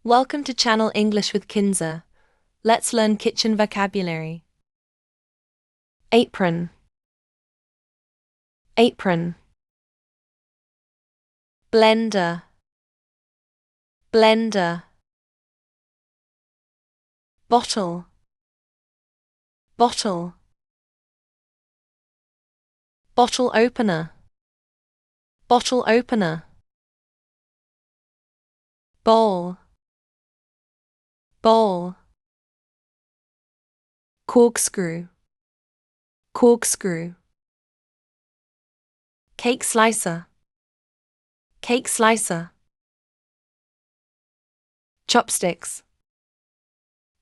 Welcome to Channel English with Kinza. Let's learn kitchen vocabulary. Apron. Apron. Blender. Blender. Bottle. Bottle. Bottle opener. Bottle opener. Bowl. Bowl. Corkscrew. Corkscrew. Cake slicer. Cake slicer. Chopsticks.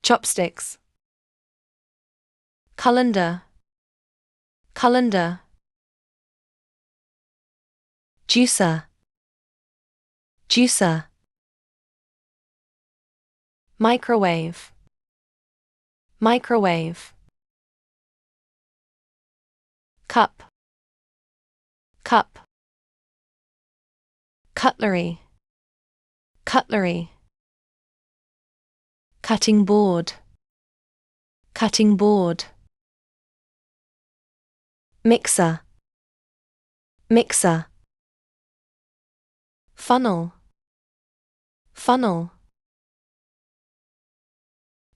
Chopsticks. Colander. Colander. Juicer. Juicer. Microwave. Microwave. Cup. Cup. Cutlery. Cutlery. Cutting board. Cutting board. Mixer. Mixer. Funnel. Funnel.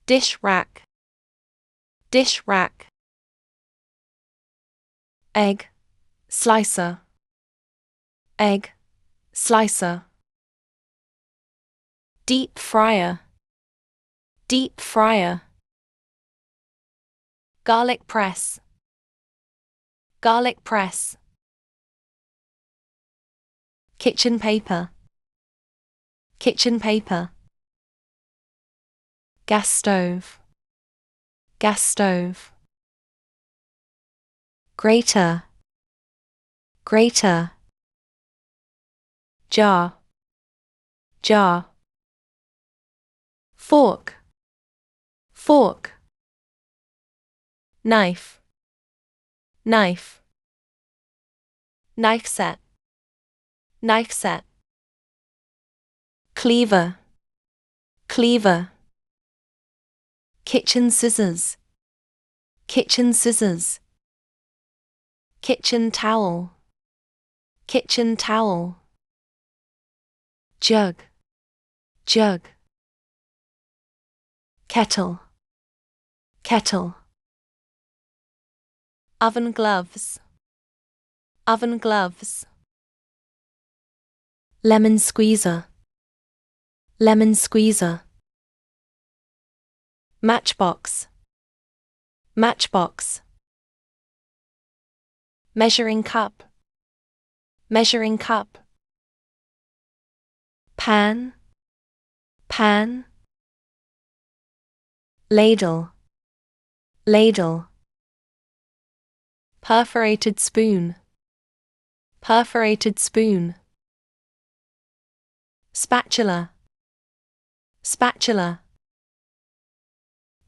Dish rack. Dish rack. Egg slicer. Egg slicer. Deep fryer. Deep fryer. Garlic press. Garlic press. Kitchen paper. Kitchen paper. Gas stove. Gas stove. Grater. Grater. Jar. Jar. Fork. Fork. Knife. Knife. Knife set. Knife set. Cleaver. Cleaver. Kitchen scissors. Kitchen scissors. Kitchen towel. Kitchen towel. Jug. Jug. Kettle. Kettle. Oven gloves. Oven gloves. Lemon squeezer. Lemon squeezer. Matchbox. Matchbox. Measuring cup. Measuring cup. Pan. Pan. Ladle. Ladle. Perforated spoon. Perforated spoon. Spatula. Spatula.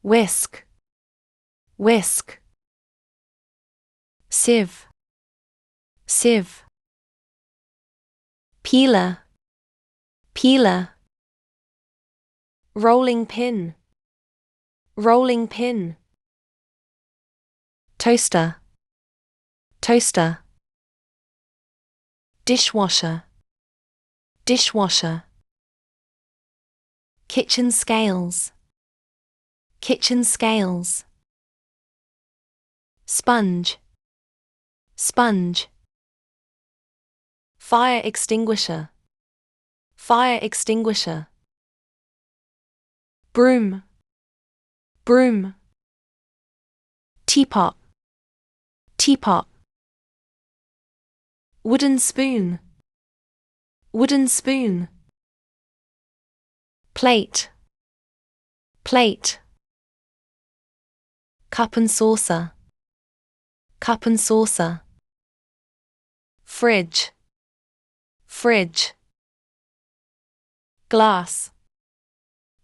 Whisk. Whisk. Sieve. Sieve. Peeler. Peeler. Rolling pin. Rolling pin. Toaster. Toaster. Dishwasher. Dishwasher. Kitchen scales. Kitchen scales. Sponge. Sponge. Fire extinguisher. Fire extinguisher. Broom. Broom. Teapot. Teapot. Wooden spoon. Wooden spoon. Plate. Plate. Cup and saucer. Cup and saucer. Fridge. Fridge. Glass.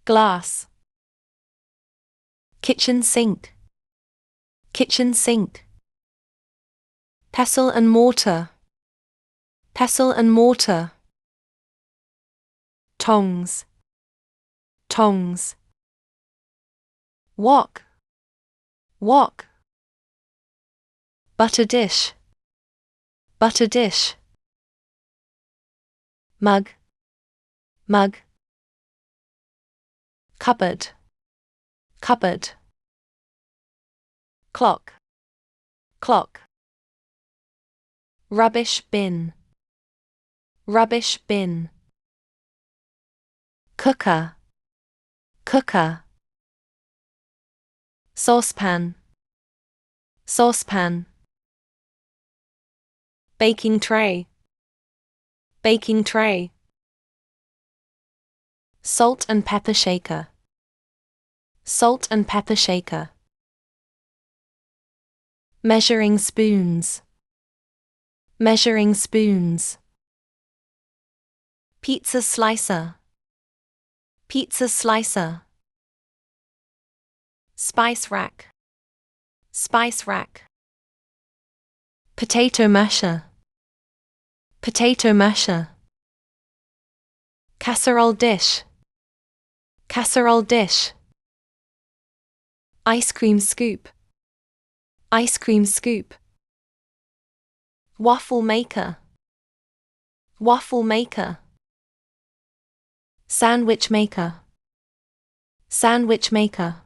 Glass. Kitchen sink. Kitchen sink. Pestle and mortar. Pestle and mortar. Tongs. tongs. Wok, wok. Butter dish, butter dish. Mug, mug. Cupboard, cupboard. Clock, clock. Rubbish bin, rubbish bin. Cooker, cooker. Saucepan, saucepan. Baking tray, baking tray. Salt and pepper shaker, salt and pepper shaker. Measuring spoons, measuring spoons. Pizza slicer, pizza slicer. Spice rack, spice rack. Potato masher, potato masher. Casserole dish, casserole dish. Ice cream scoop, ice cream scoop. Waffle maker, waffle maker. Sandwich maker, sandwich maker.